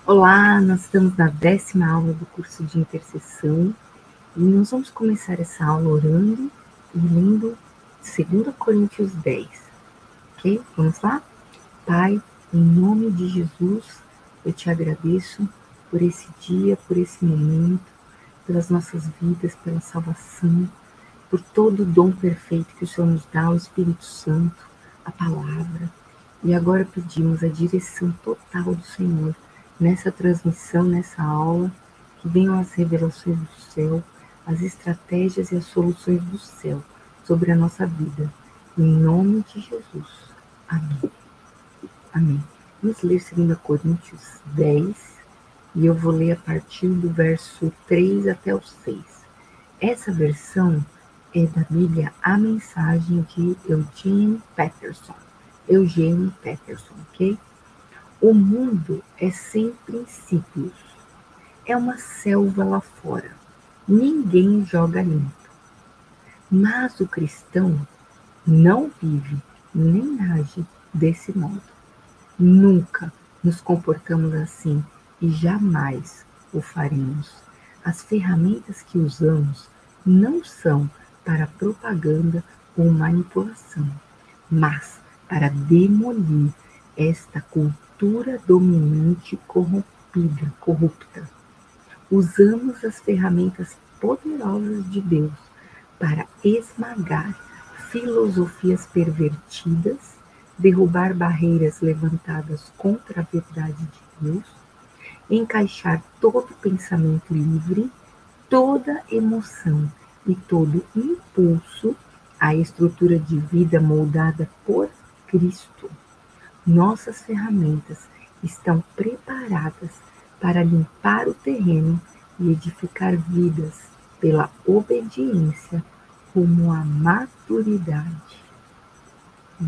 Olá, nós estamos na 10ª aula do curso de intercessão e nós vamos começar essa aula orando e lendo 2 Coríntios 10, ok? Vamos lá? Pai, em nome de Jesus, eu te agradeço por esse dia, por esse momento, pelas nossas vidas, pela salvação, por todo o dom perfeito que o Senhor nos dá, o Espírito Santo, a palavra. E agora pedimos a direção total do Senhor nessa transmissão, nessa aula, que venham as revelações do céu, as estratégias e as soluções do céu sobre a nossa vida. Em nome de Jesus. Amém. Amém. Vamos ler 2 Coríntios 10, e eu vou ler a partir do verso 3 até o 6. Essa versão é da Bíblia A Mensagem de Eugene Peterson, ok? O mundo é sem princípios, é uma selva lá fora, ninguém joga limpo. Mas o cristão não vive nem age desse modo. Nunca nos comportamos assim e jamais o faremos. As ferramentas que usamos não são para propaganda ou manipulação, mas para demolir esta cultura dominante corrupta. Usamos as ferramentas poderosas de Deus para esmagar filosofias pervertidas, derrubar barreiras levantadas contra a verdade de Deus, encaixar todo pensamento livre, toda emoção e todo impulso à estrutura de vida moldada por Cristo. Nossas ferramentas estão preparadas para limpar o terreno e edificar vidas pela obediência rumo à maturidade.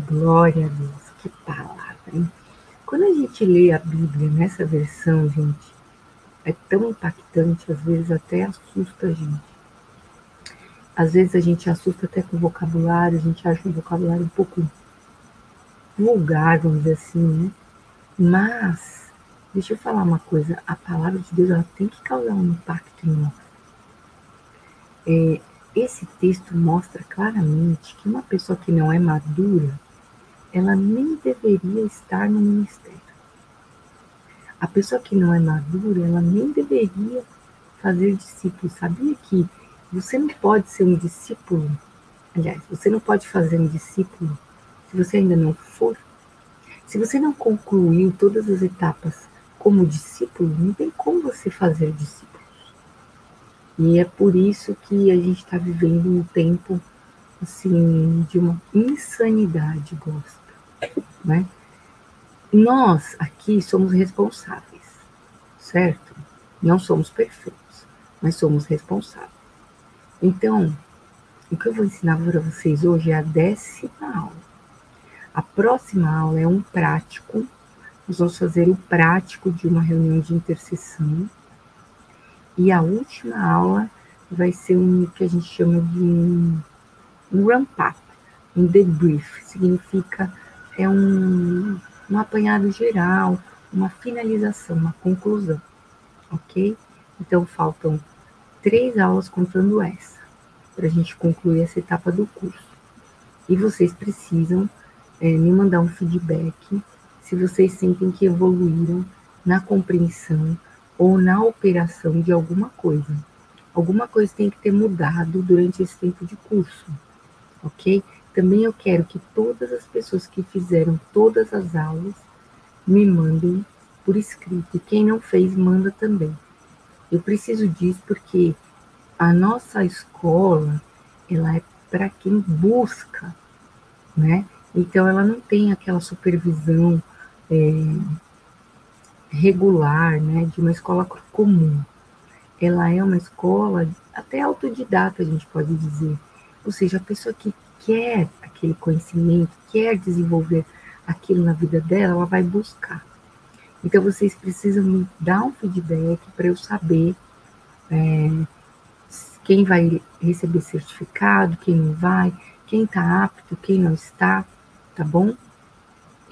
Glória a Deus, que palavra, hein? Quando a gente lê a Bíblia nessa versão, gente, é tão impactante, às vezes até assusta a gente. Às vezes a gente assusta até com o vocabulário, a gente acha o vocabulário um pouco vulgar, vamos dizer assim, né? Mas, deixa eu falar uma coisa, a palavra de Deus ela tem que causar um impacto em nós. Esse texto mostra claramente que uma pessoa que não é madura, ela nem deveria estar no ministério. A pessoa que não é madura, ela nem deveria fazer discípulos. Sabia que você não pode ser um discípulo? Aliás, você não pode fazer um discípulo se você ainda não for. Se você não concluiu todas as etapas como discípulo, não tem como você fazer discípulos. E é por isso que a gente está vivendo um tempo assim, de uma insanidade gospel, né? Nós aqui somos responsáveis, certo? Não somos perfeitos, mas somos responsáveis. Então, o que eu vou ensinar para vocês hoje é a 10ª aula. A próxima aula é um prático. Nós vamos fazer o prático de uma reunião de intercessão. E a última aula vai ser um que a gente chama de um ramp-up, um debrief. Significa, um apanhado geral, uma finalização, uma conclusão, ok? Então, faltam 3 aulas contando essa, para a gente concluir essa etapa do curso. E vocês precisam me mandar um feedback se vocês sentem que evoluíram na compreensão ou na operação de alguma coisa. Alguma coisa tem que ter mudado durante esse tempo de curso, ok? Também eu quero que todas as pessoas que fizeram todas as aulas me mandem por escrito. E quem não fez, manda também. Eu preciso disso porque a nossa escola, ela é para quem busca, né? Então, ela não tem aquela supervisão regular, né, de uma escola comum. Ela é uma escola até autodidata, a gente pode dizer. Ou seja, a pessoa que quer aquele conhecimento, quer desenvolver aquilo na vida dela, ela vai buscar. Então, vocês precisam me dar um feedback para eu saber quem vai receber certificado, quem não vai, quem está apto, quem não está, tá bom?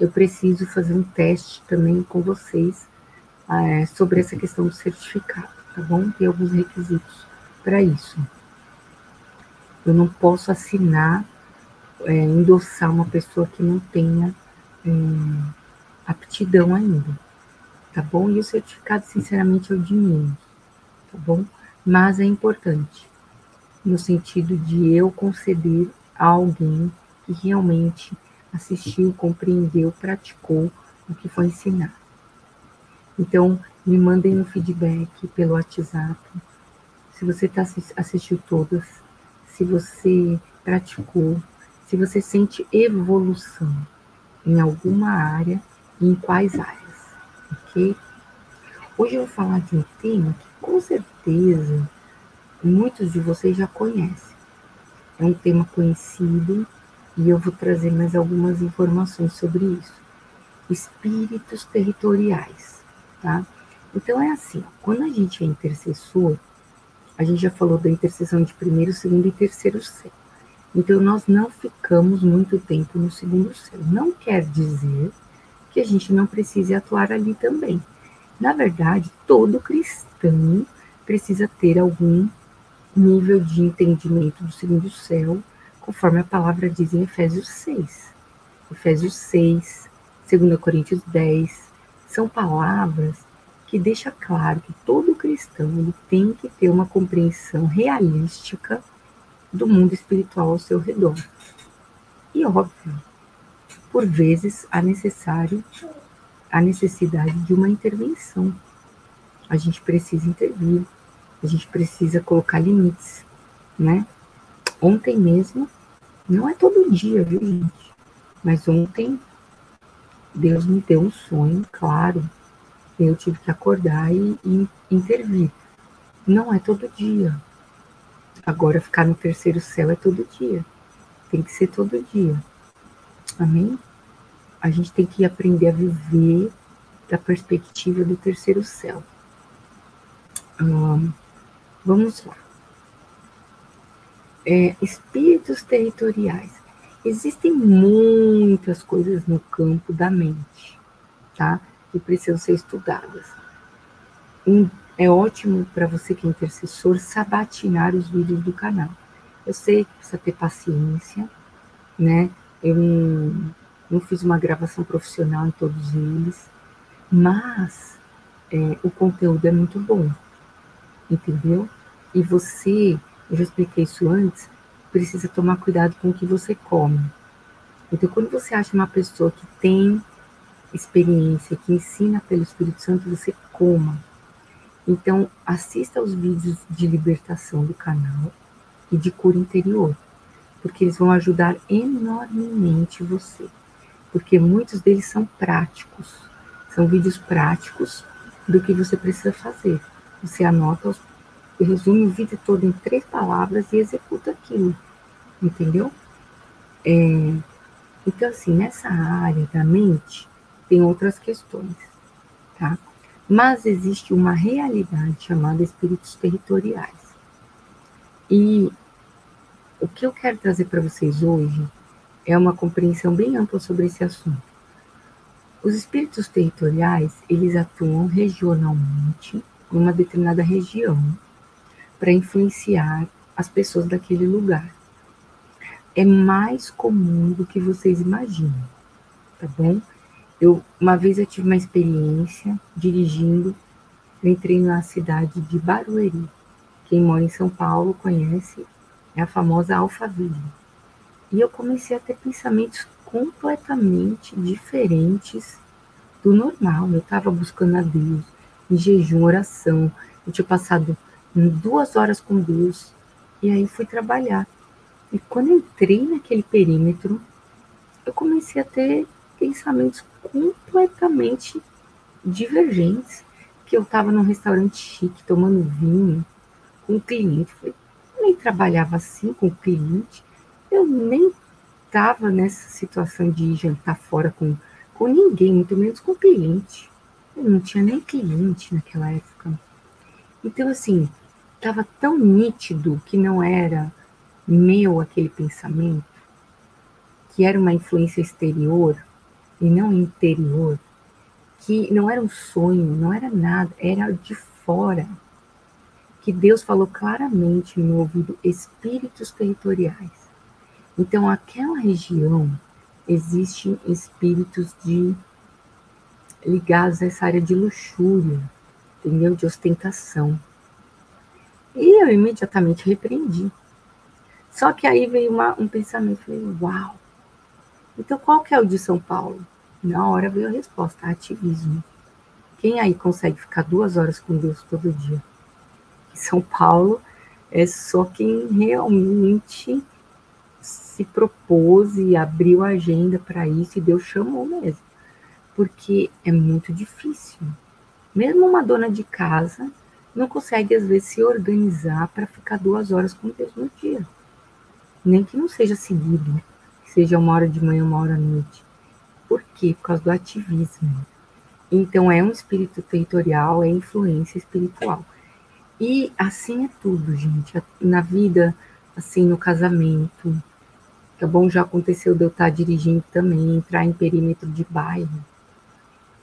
Eu preciso fazer um teste também com vocês sobre essa questão do certificado, tá bom? Tem alguns requisitos para isso. Eu não posso assinar, endossar uma pessoa que não tenha aptidão ainda, tá bom? E o certificado, sinceramente, é o de menos, tá bom? Mas é importante, no sentido de eu conceder a alguém que realmente assistiu, compreendeu, praticou o que foi ensinado. Então, me mandem um feedback pelo WhatsApp, se você assistiu todas, se você praticou, se você sente evolução em alguma área e em quais áreas, ok? Hoje eu vou falar de um tema que com certeza muitos de vocês já conhecem. É um tema conhecido e eu vou trazer mais algumas informações sobre isso. Espíritos territoriais, tá? Então é assim, quando a gente é intercessor, a gente já falou da intercessão de primeiro, segundo e terceiro céu. Então nós não ficamos muito tempo no segundo céu. Não quer dizer que a gente não precise atuar ali também. Na verdade, todo cristão precisa ter algum nível de entendimento do segundo céu, conforme a palavra diz em Efésios 6. Efésios 6, 2 Coríntios 10, são palavras que deixam claro que todo cristão ele tem que ter uma compreensão realística do mundo espiritual ao seu redor. E óbvio, por vezes há necessidade de uma intervenção. A gente precisa intervir, a gente precisa colocar limites, né? Ontem mesmo, não é todo dia, viu, gente? Mas ontem Deus me deu um sonho, claro. Eu tive que acordar e intervir. Não é todo dia. Agora, ficar no terceiro céu é todo dia. Tem que ser todo dia. Amém? A gente tem que aprender a viver da perspectiva do terceiro céu. Vamos lá. Espíritos territoriais. Existem muitas coisas no campo da mente, tá? Que precisam ser estudadas. É ótimo para você que é intercessor sabatinar os vídeos do canal. Eu sei que precisa ter paciência, né? Eu não fiz uma gravação profissional em todos eles, mas o conteúdo é muito bom, entendeu? E você, eu já expliquei isso antes, precisa tomar cuidado com o que você come. Então, quando você acha uma pessoa que tem experiência, que ensina pelo Espírito Santo, você coma. Então, assista aos vídeos de libertação do canal e de cura interior, porque eles vão ajudar enormemente você. Porque muitos deles são práticos, são vídeos práticos do que você precisa fazer. Você anota, resume o vídeo todo em 3 palavras e executa aquilo, entendeu? Então, assim, nessa área da mente, tem outras questões, tá? Mas existe uma realidade chamada espíritos territoriais. E o que eu quero trazer para vocês hoje é uma compreensão bem ampla sobre esse assunto. Os espíritos territoriais, eles atuam regionalmente em uma determinada região para influenciar as pessoas daquele lugar. É mais comum do que vocês imaginam, tá bom? Uma vez eu tive uma experiência dirigindo, eu entrei na cidade de Barueri. Quem mora em São Paulo conhece, é a famosa Alphaville. E eu comecei a ter pensamentos completamente diferentes do normal. Eu estava buscando a Deus, em jejum, oração. Eu tinha passado 2 horas com Deus, e aí fui trabalhar. E quando eu entrei naquele perímetro, eu comecei a ter pensamentos completamente divergentes, que eu estava num restaurante chique, tomando vinho, com um cliente. Eu nem trabalhava assim com o cliente, eu nem estava nessa situação de jantar fora com ninguém, muito menos com cliente. Eu não tinha nem cliente naquela época. Então, assim, estava tão nítido que não era meu aquele pensamento, que era uma influência exterior e não interior, que não era um sonho, não era nada, era de fora, que Deus falou claramente no meu ouvido, espíritos territoriais. Então, aquela região, existem espíritos ligados a essa área de luxúria, entendeu? De ostentação. E eu imediatamente repreendi. Só que aí veio um pensamento, falei, uau! Então, qual que é o de São Paulo? Na hora veio a resposta, ativismo. Quem aí consegue ficar 2 horas com Deus todo dia? Em São Paulo é só quem realmente se propôs e abriu a agenda para isso, e Deus chamou mesmo. Porque é muito difícil. Mesmo uma dona de casa não consegue, às vezes, se organizar para ficar 2 horas com Deus no dia. Nem que não seja seguido, que seja 1 hora de manhã, 1 hora à noite. Por quê? Por causa do ativismo. Então, é um espírito territorial, é influência espiritual. E assim é tudo, gente. Na vida, assim, no casamento, tá bom? Já aconteceu de eu estar dirigindo também, entrar em perímetro de bairro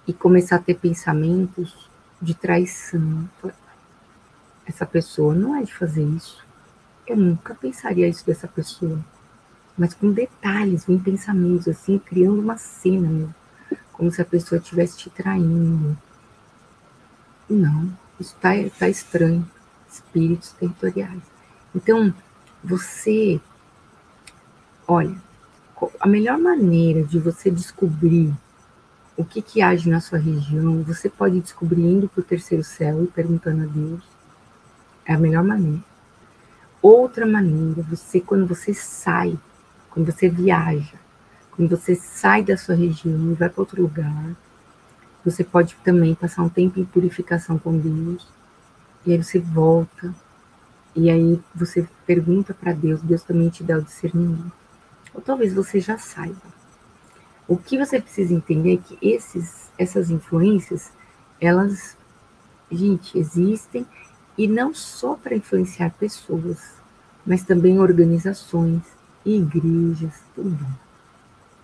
e começar a ter pensamentos de traição. Essa pessoa não é de fazer isso. Eu nunca pensaria isso dessa pessoa. Mas com detalhes, com pensamentos, assim, criando uma cena mesmo. Como se a pessoa estivesse te traindo. Não, isso tá estranho. Espíritos territoriais. Então, olha, a melhor maneira de você descobrir o que age na sua região, você pode descobrir indo para o terceiro céu e perguntando a Deus. É a melhor maneira. Outra maneira, quando você sai, quando você viaja, quando você sai da sua região e vai para outro lugar, você pode também passar um tempo em purificação com Deus, e aí você volta, e aí você pergunta para Deus, Deus também te dá o discernimento. Ou talvez você já saiba. O que você precisa entender é que essas influências, elas, gente, existem, e não só para influenciar pessoas, mas também organizações, igrejas, tudo.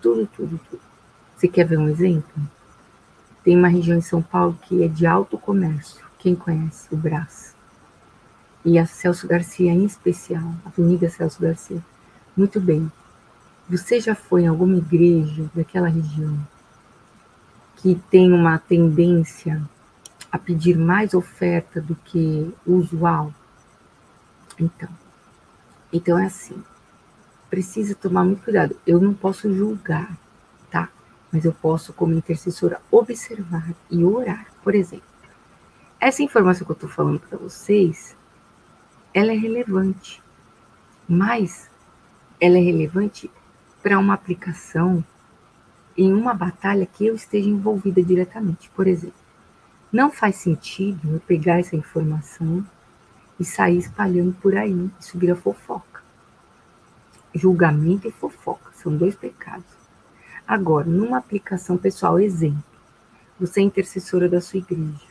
Tudo, tudo, tudo. Você quer ver um exemplo? Tem uma região em São Paulo que é de alto comércio. Quem conhece? O Brás. E a Celso Garcia em especial, a Avenida Celso Garcia. Muito bem. Você já foi em alguma igreja daquela região que tem uma tendência a pedir mais oferta do que o usual? Então é assim, precisa tomar muito cuidado. Eu não posso julgar, tá? Mas eu posso, como intercessora, observar e orar. Por exemplo, essa informação que eu estou falando para vocês, ela é relevante, mas ela é relevante para uma aplicação em uma batalha que eu esteja envolvida diretamente. Por exemplo, não faz sentido eu pegar essa informação e sair espalhando por aí. Isso vira fofoca. Julgamento e fofoca são 2 pecados. Agora, numa aplicação pessoal, exemplo, você é intercessora da sua igreja,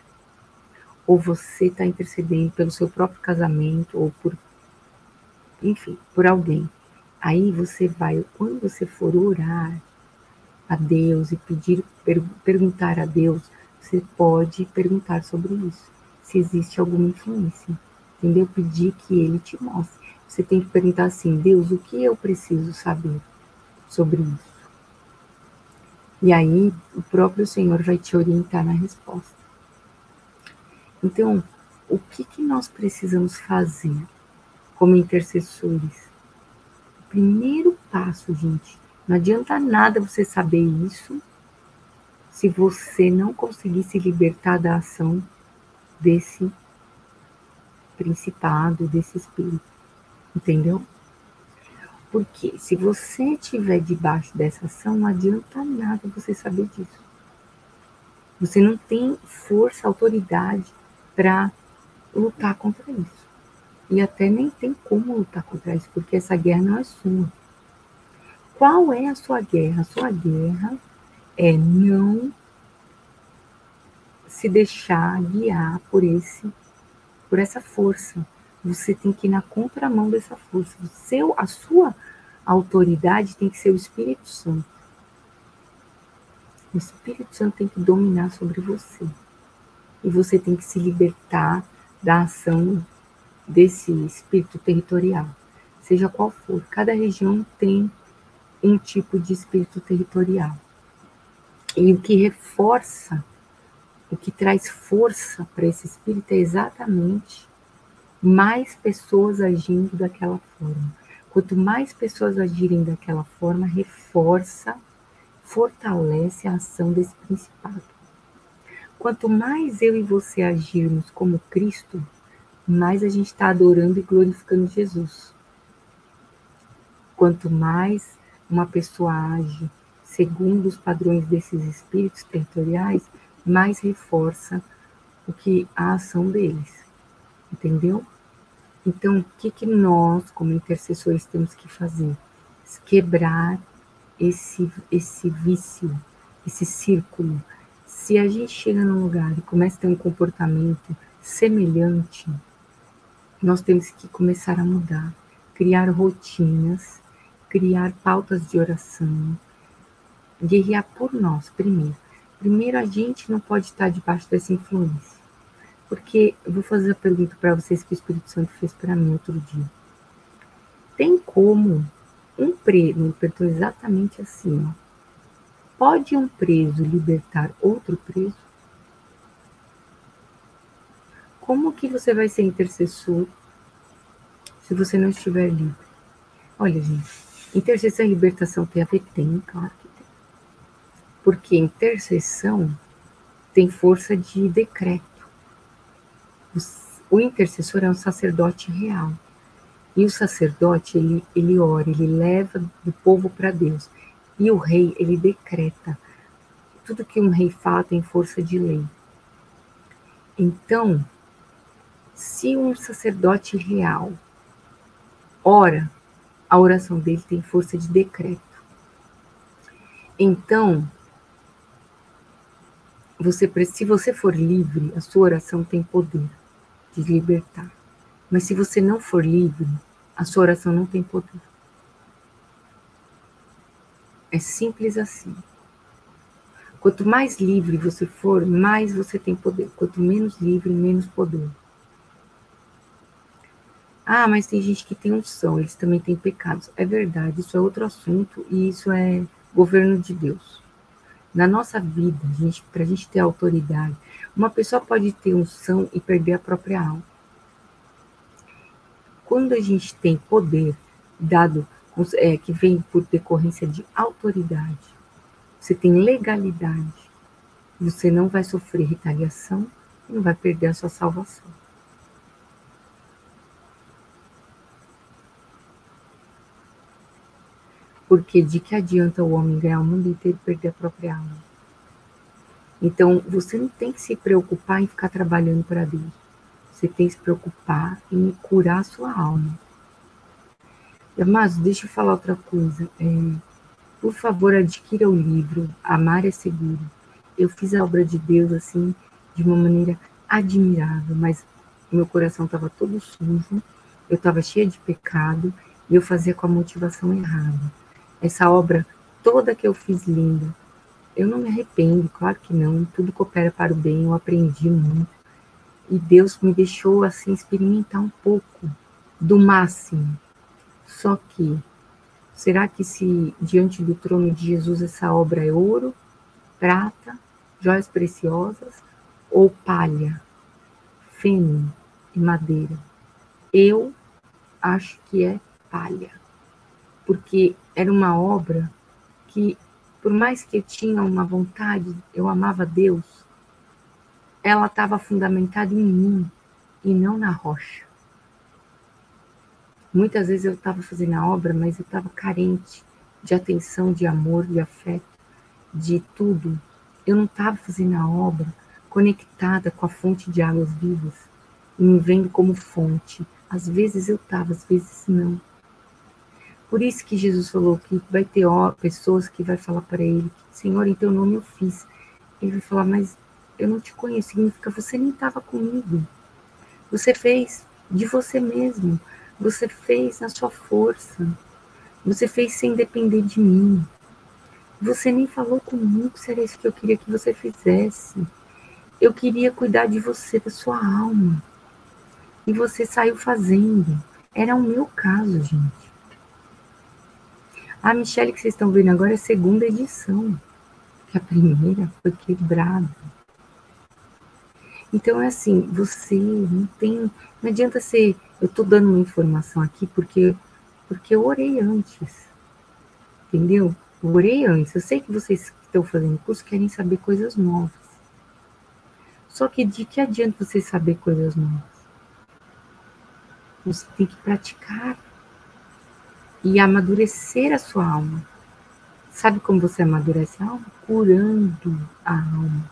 ou você está intercedendo pelo seu próprio casamento, ou enfim, por alguém. Aí você vai, quando você for orar a Deus e perguntar a Deus, você pode perguntar sobre isso, se existe alguma influência, entendeu? Pedir que Ele te mostre. Você tem que perguntar assim, Deus, o que eu preciso saber sobre isso? E aí o próprio Senhor vai te orientar na resposta. Então, o que nós precisamos fazer como intercessores? O primeiro passo, gente, não adianta nada você saber isso se você não conseguir se libertar da ação desse principado, desse espírito, entendeu? Porque se você estiver debaixo dessa ação, não adianta nada você saber disso. Você não tem força, autoridade para lutar contra isso. E até nem tem como lutar contra isso, porque essa guerra não é sua. Qual é a sua guerra? A sua guerra é não se deixar guiar por essa força. Você tem que ir na contramão dessa força. A sua autoridade tem que ser o Espírito Santo. O Espírito Santo tem que dominar sobre você. E você tem que se libertar da ação desse espírito territorial. Seja qual for, cada região tem um tipo de espírito territorial. E o que reforça, o que traz força para esse espírito é exatamente mais pessoas agindo daquela forma. Quanto mais pessoas agirem daquela forma, reforça, fortalece a ação desse principado. Quanto mais eu e você agirmos como Cristo, mais a gente está adorando e glorificando Jesus. Quanto mais uma pessoa age segundo os padrões desses espíritos territoriais, mais reforça a ação deles. Entendeu? Então, o que nós, como intercessores, temos que fazer? Quebrar esse vício, esse círculo. Se a gente chega num lugar e começa a ter um comportamento semelhante, nós temos que começar a mudar, criar rotinas, criar pautas de oração, guerrear por nós primeiro. Primeiro, a gente não pode estar debaixo dessa influência. Porque eu vou fazer a pergunta para vocês que o Espírito Santo fez para mim outro dia. Tem como um preso, me perguntou exatamente assim, ó, pode um preso libertar outro preso? Como que você vai ser intercessor se você não estiver livre? Olha, gente, intercessão e libertação tem a ver? Tem, claro que tem. Porque intercessão tem força de decreto. O intercessor é um sacerdote real. E o sacerdote, ele ora, ele leva o povo para Deus. E o rei, ele decreta. Tudo que um rei fala tem força de lei. Então, se um sacerdote real ora, a oração dele tem força de decreto. Então, se você for livre, a sua oração tem poder de libertar. Mas se você não for livre, a sua oração não tem poder. É simples assim. Quanto mais livre você for, mais você tem poder. Quanto menos livre, menos poder. Ah, mas tem gente que tem unção, eles também têm pecados. É verdade, isso é outro assunto e isso é governo de Deus. Na nossa vida, para a gente ter autoridade, uma pessoa pode ter unção e perder a própria alma. Quando a gente tem poder dado, que vem por decorrência de autoridade, você tem legalidade, você não vai sofrer retaliação e não vai perder a sua salvação. Porque de que adianta o homem ganhar o mundo inteiro e perder a própria alma? Então, você não tem que se preocupar em ficar trabalhando para Deus. Você tem que se preocupar em curar a sua alma. Mas deixa eu falar outra coisa. Por favor, adquira o livro Amar é Seguro. Eu fiz a obra de Deus assim, de uma maneira admirável, mas meu coração estava todo sujo, eu estava cheia de pecado e eu fazia com a motivação errada. Essa obra toda que eu fiz linda, eu não me arrependo, claro que não, tudo coopera para o bem, eu aprendi muito. E Deus me deixou assim experimentar um pouco do máximo. Só que, será que se diante do trono de Jesus essa obra é ouro, prata, joias preciosas ou palha, feno e madeira? Eu acho que é palha, porque era uma obra que, por mais que eu tinha uma vontade, eu amava Deus, ela estava fundamentada em mim e não na rocha. Muitas vezes eu estava fazendo a obra, mas eu estava carente de atenção, de amor, de afeto, de tudo. Eu não estava fazendo a obra conectada com a fonte de águas vivas e me vendo como fonte. Às vezes eu estava, às vezes não. Por isso que Jesus falou que vai ter pessoas que vai falar para ele, Senhor, em teu nome eu fiz. Ele vai falar, mas eu não te conheço, significa que você nem estava comigo. Você fez de você mesmo, você fez na sua força, você fez sem depender de mim. Você nem falou comigo se era isso que eu queria que você fizesse. Eu queria cuidar de você, da sua alma. E você saiu fazendo. Era o meu caso, gente. A Michelle que vocês estão vendo agora é a segunda edição. Que a primeira foi quebrada. Então é assim, você não tem. Não adianta ser. Eu estou dando uma informação aqui porque eu orei antes. Entendeu? Eu orei antes. Eu sei que vocês que estão fazendo curso querem saber coisas novas. Só que de que adianta você saber coisas novas? Você tem que praticar e amadurecer a sua alma. Sabe como você amadurece a alma? Curando a alma.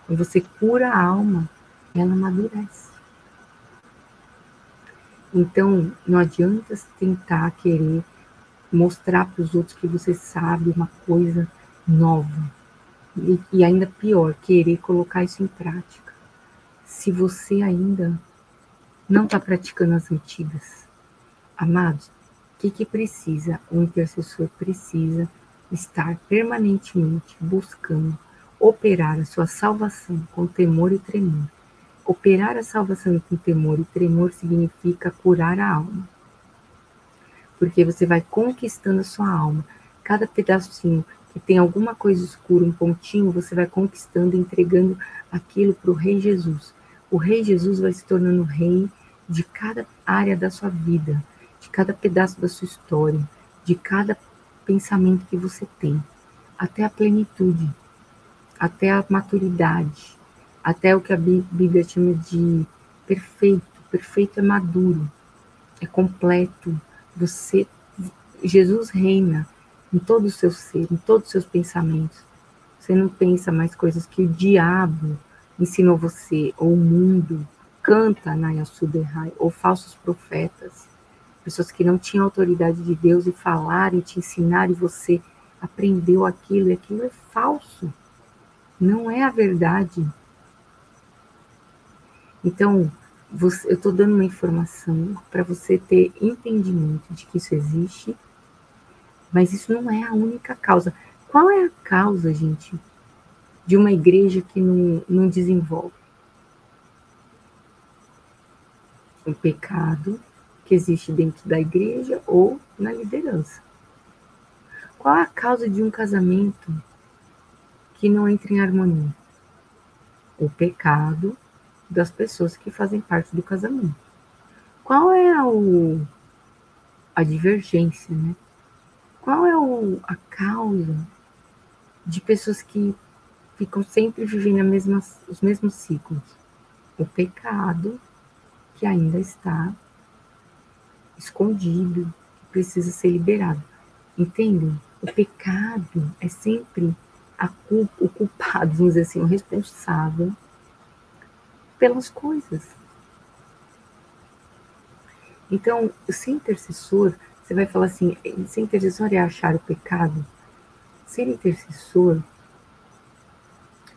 Quando você cura a alma, ela amadurece. Então, não adianta tentar querer mostrar para os outros que você sabe uma coisa nova. E ainda pior, querer colocar isso em prática. Se você ainda não está praticando as antigas. Amados, o que precisa? O intercessor precisa estar permanentemente buscando operar a sua salvação com temor e tremor. Operar a salvação com temor e tremor significa curar a alma. Porque você vai conquistando a sua alma. Cada pedacinho que tem alguma coisa escura, um pontinho, você vai conquistando, entregando aquilo para o Rei Jesus. O Rei Jesus vai se tornando rei de cada área da sua vida, de cada pedaço da sua história, de cada pensamento que você tem, até a plenitude, até a maturidade, até o que a Bíblia chama de perfeito. Perfeito é maduro, é completo. Jesus reina em todo o seu ser, em todos os seus pensamentos. Você não pensa mais coisas que o diabo ensinou você, ou o mundo canta na Yasuderrai, ou falsos profetas, pessoas que não tinham autoridade de Deus e falaram e te ensinaram e você aprendeu aquilo, e aquilo é falso, não é a verdade. Então, eu estou dando uma informação para você ter entendimento de que isso existe, mas isso não é a única causa. Qual é a causa, gente, de uma igreja que não desenvolve? O pecado que existe dentro da igreja ou na liderança. Qual é a causa de um casamento que não entra em harmonia? O pecado das pessoas que fazem parte do casamento. Qual é a divergência, né? Qual é a causa de pessoas que ficam sempre vivendo os mesmos ciclos? O pecado que ainda está escondido, que precisa ser liberado. Entendem? O pecado é sempre o culpado, vamos dizer assim, o responsável pelas coisas. Então, ser intercessor, você vai falar assim, ser intercessor é achar o pecado? Ser intercessor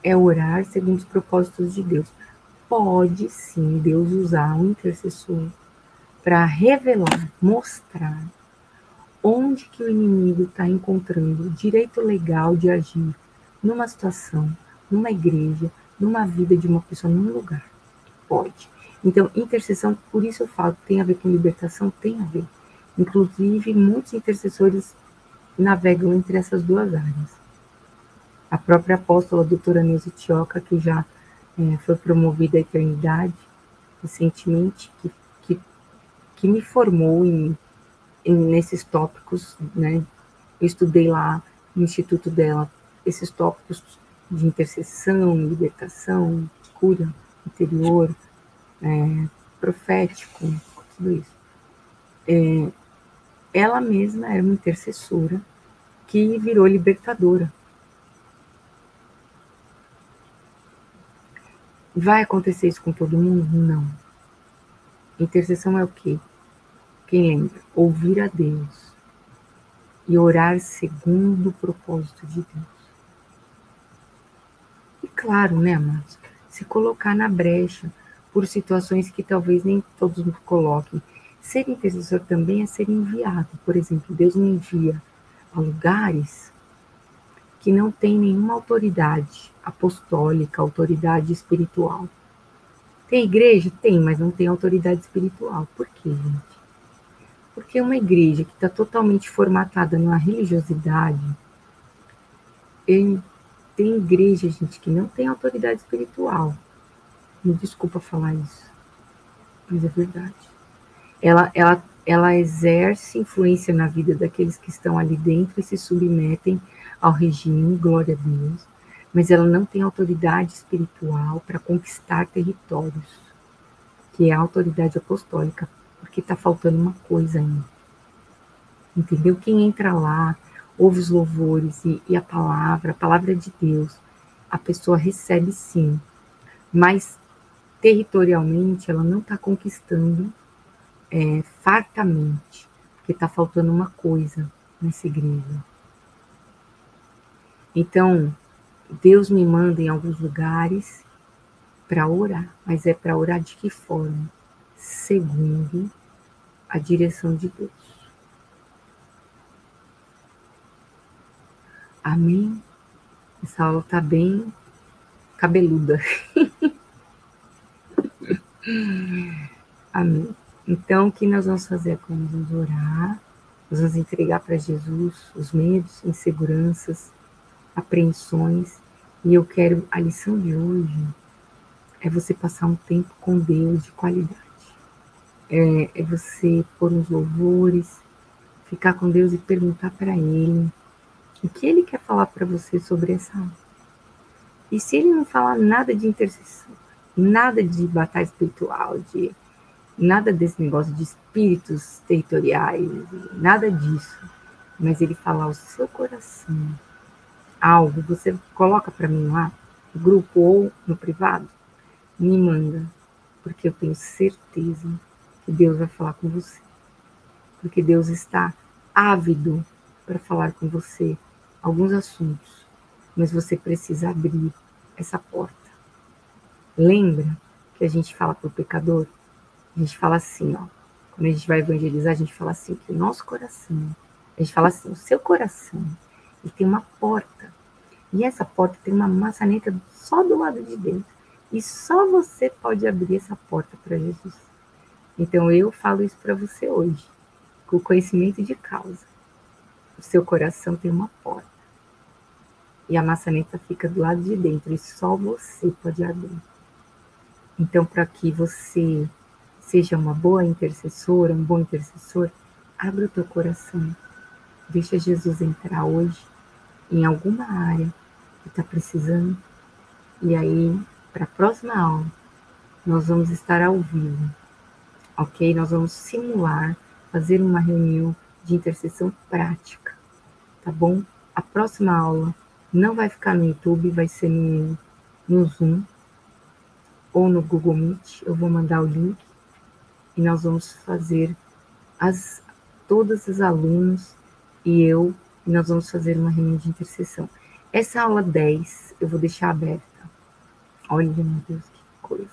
é orar segundo os propósitos de Deus. Pode sim Deus usar o intercessor para revelar, mostrar onde que o inimigo está encontrando o direito legal de agir numa situação, numa igreja, numa vida de uma pessoa, num lugar. Pode. Então, intercessão, por isso eu falo, tem a ver com libertação? Tem a ver. Inclusive, muitos intercessores navegam entre essas duas áreas. A própria apóstola doutora Neuza Tioca, que já foi promovida à eternidade recentemente, que me formou nesses tópicos, né? Eu estudei lá no instituto dela esses tópicos de intercessão, libertação, cura interior, profético, tudo isso. Ela mesma era uma intercessora que virou libertadora. Vai acontecer isso com todo mundo? Não. Intercessão é o quê? Quem lembra? Ouvir a Deus e orar segundo o propósito de Deus. E claro, né, amados? Se colocar na brecha por situações que talvez nem todos nos coloquem. Ser intercessor também é ser enviado. Por exemplo, Deus me envia a lugares que não tem nenhuma autoridade apostólica, autoridade espiritual. Tem igreja? Tem, mas não tem autoridade espiritual. Por quê, gente? Porque uma igreja que está totalmente formatada numa religiosidade, tem igreja, gente, que não tem autoridade espiritual. Me desculpa falar isso, mas é verdade. Ela exerce influência na vida daqueles que estão ali dentro e se submetem ao regime, glória a Deus, mas ela não tem autoridade espiritual para conquistar territórios, que é a autoridade apostólica, porque está faltando uma coisa ainda. Entendeu? Quem entra lá, ouve os louvores e a palavra de Deus, a pessoa recebe sim, mas territorialmente ela não está conquistando fartamente, porque está faltando uma coisa nessa igreja. Então, Deus me manda em alguns lugares para orar, mas é para orar de que forma? Segundo a direção de Deus. Amém? Essa aula está bem cabeluda. Amém. Então, o que nós vamos fazer é que nós vamos orar, nós vamos entregar para Jesus os medos, inseguranças, apreensões, e eu quero, a lição de hoje é você passar um tempo com Deus de qualidade. É você pôr uns louvores, ficar com Deus e perguntar para Ele o que Ele quer falar para você sobre essa aula. E se Ele não falar nada de intercessão, nada de batalha espiritual, de nada desse negócio de espíritos territoriais, nada disso, mas Ele falar ao seu coração algo, você coloca para mim lá, no grupo ou no privado, me manda, porque eu tenho certeza que Deus vai falar com você, porque Deus está ávido para falar com você alguns assuntos, mas você precisa abrir essa porta. Lembra que a gente fala para o pecador? A gente fala assim, ó, quando a gente vai evangelizar, a gente fala assim, que o nosso coração, a gente fala assim, o seu coração, ele tem uma porta, e essa porta tem uma maçaneta só do lado de dentro, e só você pode abrir essa porta para Jesus. Então eu falo isso para você hoje, com conhecimento de causa. O seu coração tem uma porta, e a maçaneta fica do lado de dentro, e só você pode abrir. Então, para que você seja uma boa intercessora, um bom intercessor, abra o teu coração. Deixa Jesus entrar hoje em alguma área que está precisando. E aí, para a próxima aula, nós vamos estar ao vivo, ok? Nós vamos simular, fazer uma reunião de intercessão prática, tá bom? A próxima aula não vai ficar no YouTube, vai ser no Zoom ou no Google Meet. Eu vou mandar o link e nós vamos fazer todas as alunos e nós vamos fazer uma reunião de intercessão. Essa aula 10 eu vou deixar aberta. Olha, meu Deus, que coisa.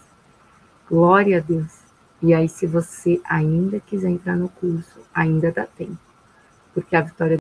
Glória a Deus. E aí, se você ainda quiser entrar no curso, ainda dá tempo. Porque a Vitória